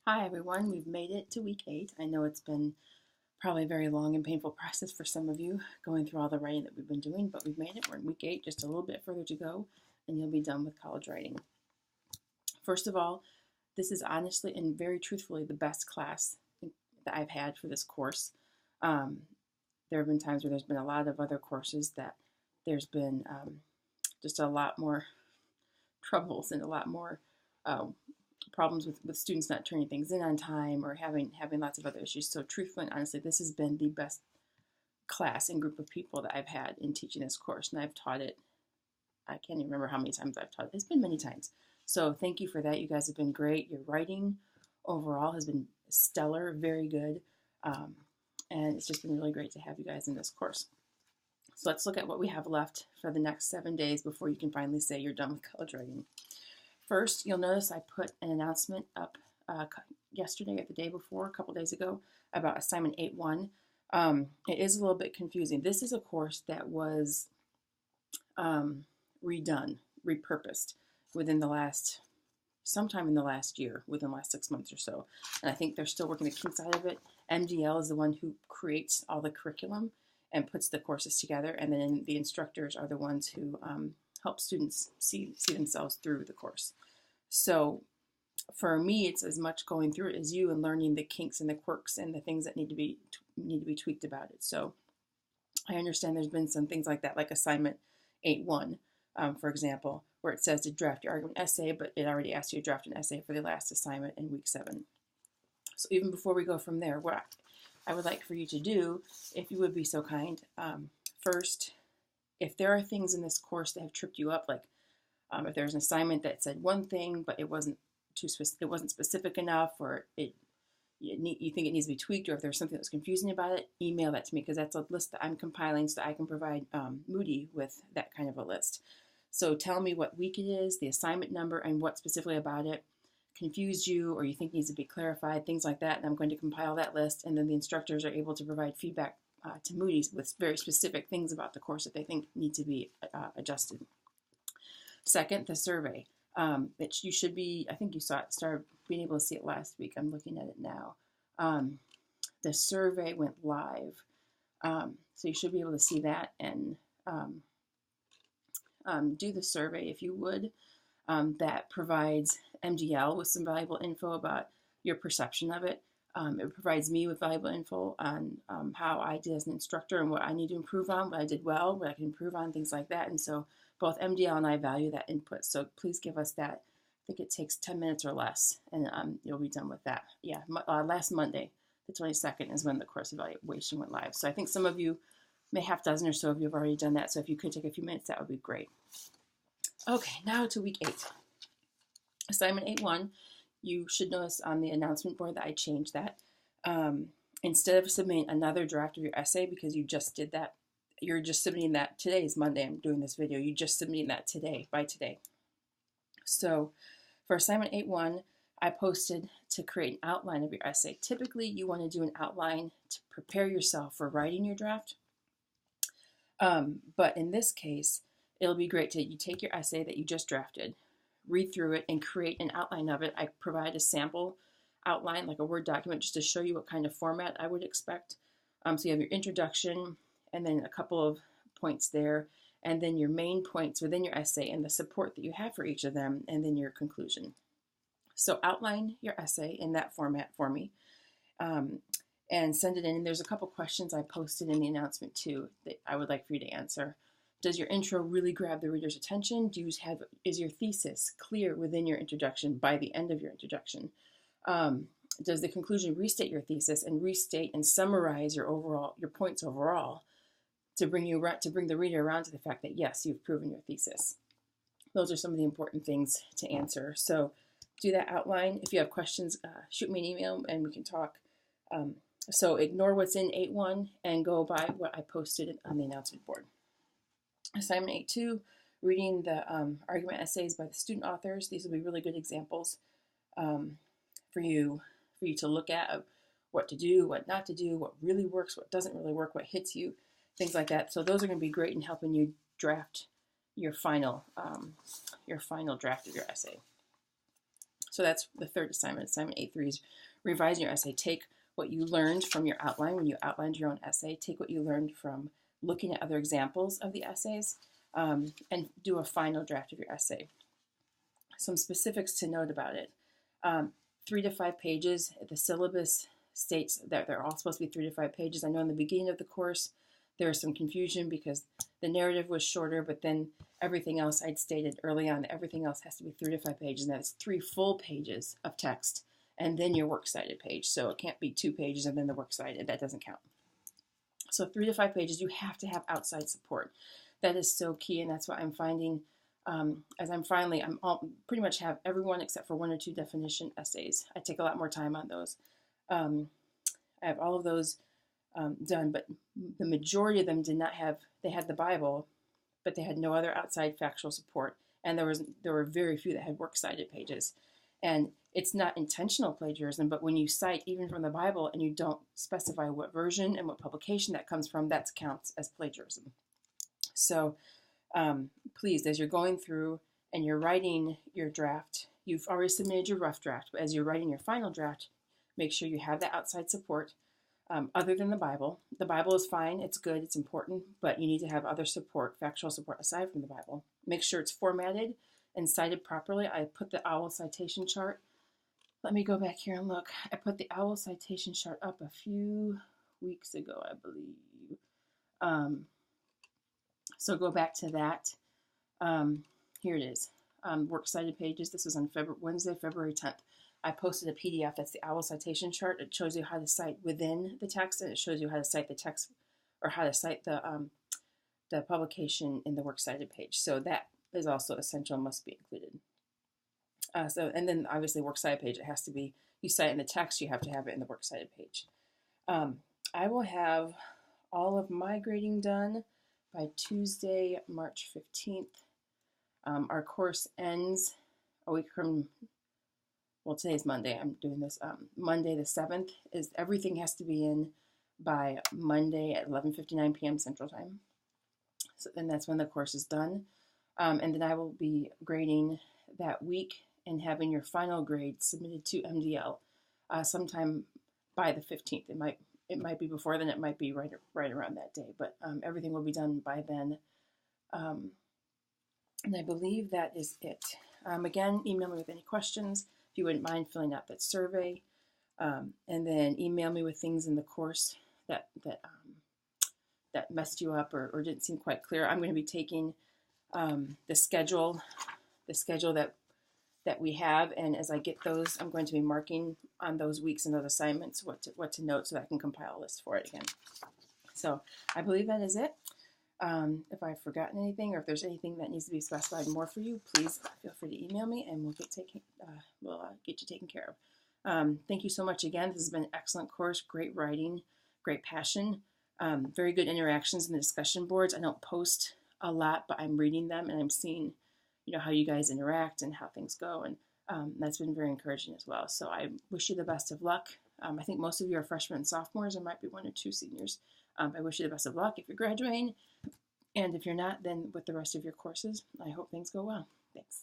Hi everyone, we've made it to week 8. I know it's been probably a very long and painful process for some of you going through all the writing that we've been doing, but we've made it. We're in week 8, just a little bit further to go, and you'll be done with college writing. First of all, this is honestly and very truthfully the best class that I've had for this course. Um, there have been times where there's been a lot of other courses that there's been just a lot more troubles and a lot more um, problems with students not turning things in on time or having lots of other issues. So truthfully and honestly, this has been the best class and group of people that I've had in teaching this course. And I've taught it, I can't even remember how many times I've taught it. It's been many times. So thank you for that. You guys have been great. Your writing overall has been stellar, very good. Um, and it's just been really great to have you guys in this course. So let's look at what we have left for the next 7 days before you can finally say you're done with college writing. First, you'll notice I put an announcement up yesterday or the day before, a couple days ago, about assignment 8.1. It is a little bit confusing. This is a course that was redone, repurposed sometime in the last year, within the last 6 months or so. And I think they're still working the kinks out of it. MDL is the one who creates all the curriculum and puts the courses together, and then the instructors are the ones who help students see themselves through the course. So for me, it's as much going through it as you and learning the kinks and the quirks and the things that need to be tweaked about it. So I understand there's been some things like that, like assignment 8.1, for example, where it says to draft your argument essay, but it already asked you to draft an essay for the last assignment in week 7. So even before we go from there, what I would like for you to do, if you would be so kind, first, if there are things in this course that have tripped you up, like if there's an assignment that said one thing but it wasn't specific enough, or you think it needs to be tweaked, or if there's something that's confusing about it, email that to me, because that's a list that I'm compiling so that I can provide Moody with that kind of a list. So tell me what week it is, the assignment number, and what specifically about it confused you or you think needs to be clarified, things like that. And I'm going to compile that list, and then the instructors are able to provide feedback to Moody with very specific things about the course that they think need to be adjusted. Second, the survey. You should be, I think you started being able to see it last week. I'm looking at it now. The survey went live. So you should be able to see that and do the survey if you would. That provides MDL with some valuable info about your perception of it. It provides me with valuable info on how I did as an instructor and what I need to improve on, what I did well, what I can improve on, things like that. And so both MDL and I value that input. So please give us that. I think it takes 10 minutes or less, and you'll be done with that. Yeah, last Monday, the 22nd, is when the course evaluation went live. So I think some of you, may half dozen or so of you, have already done that. So if you could take a few minutes, that would be great. Okay, now to week 8. Assignment 8.1, you should notice on the announcement board that I changed that. Instead of submitting another draft of your essay, because you just did that, you're just submitting that. Today is Monday, I'm doing this video. You're just submitting that today, by today. So for assignment 8.1, I posted to create an outline of your essay. Typically, you want to do an outline to prepare yourself for writing your draft. But in this case, it'll be great to you take your essay that you just drafted, read through it, and create an outline of it. I provide a sample outline, like a Word document, just to show you what kind of format I would expect. So you have your introduction, and then a couple of points there, and then your main points within your essay and the support that you have for each of them, and then your conclusion. So outline your essay in that format for me, and send it in. And there's a couple questions I posted in the announcement too that I would like for you to answer. Does your intro really grab the reader's attention? Is your thesis clear within your introduction by the end of your introduction? Does the conclusion restate your thesis and restate and summarize your points overall to bring the reader around to the fact that yes, you've proven your thesis? Those are some of the important things to answer. So do that outline. If you have questions, shoot me an email and we can talk. So ignore what's in 8.1 and go by what I posted on the announcement board. Assignment 8.2, reading the argument essays by the student authors. These will be really good examples for you to look at what to do, what not to do, what really works, what doesn't really work, what hits you, things like that. So those are going to be great in helping you draft your final draft of your essay. So that's the third assignment. Assignment A3 is revising your essay. Take what you learned from your outline when you outlined your own essay. Take what you learned from looking at other examples of the essays, and do a final draft of your essay. Some specifics to note about it. 3 to 5 pages. The syllabus states that they're all supposed to be 3 to 5 pages. I know in the beginning of the course there was some confusion because the narrative was shorter, but then everything else I'd stated early on, everything else has to be 3 to 5 pages, and that's 3 full pages of text, and then your works cited page. So it can't be 2 pages and then the works cited. That doesn't count. So 3 to 5 pages, you have to have outside support. That is so key, and that's what I'm finding as I'm pretty much have everyone except for 1 or 2 definition essays. I take a lot more time on those. I have all of those done, but the majority of them did not have, they had the Bible, but they had no other outside factual support. And there were very few that had works cited pages. And it's not intentional plagiarism, but when you cite even from the Bible and you don't specify what version and what publication that comes from, that counts as plagiarism. So please, as you're going through and you're writing your draft, you've already submitted your rough draft, but as you're writing your final draft, make sure you have that outside support other than the Bible. The Bible is fine, it's good, it's important, but you need to have other support, factual support aside from the Bible. Make sure it's formatted and cited properly. I put the OWL citation chart. Let me go back here and look. I put the OWL citation chart up a few weeks ago, I believe. So go back to that. Here it is. Works cited pages. This was on Wednesday, February 10th. I posted a PDF. That's the OWL citation chart. It shows you how to cite within the text, and it shows you how to cite the text, or how to cite the publication in the works cited page. So that is also essential and must be included. And then obviously works cited page. It has to be, you cite in the text, you have to have it in the works cited page. I will have all of my grading done by Tuesday, March 15th. Our course ends a week from, well, today's Monday. I'm doing this. Monday the 7th is everything has to be in by Monday at 11:59 p.m. Central Time. So then that's when the course is done. And then I will be grading that week and having your final grade submitted to MDL sometime by the 15th. It might be before then. It might be right around that day. But everything will be done by then. And I believe that is it. Again, email me with any questions. If you wouldn't mind filling out that survey. And then email me with things in the course that messed you up or didn't seem quite clear. I'm going to be taking the schedule that we have, and as I get those, I'm going to be marking on those weeks and those assignments what to note so that I can compile a list for it again. So I believe that is it. If I've forgotten anything or if there's anything that needs to be specified more for you, please feel free to email me and we'll get you taken care of. Thank you so much again. This has been an excellent course, great writing, great passion, very good interactions in the discussion boards. I don't post a lot, but I'm reading them and I'm seeing, how you guys interact and how things go, and that's been very encouraging as well. So I wish you the best of luck. I think most of you are freshmen and sophomores. There might be 1 or 2 seniors. I wish you the best of luck if you're graduating, and if you're not, then with the rest of your courses, I hope things go well. Thanks.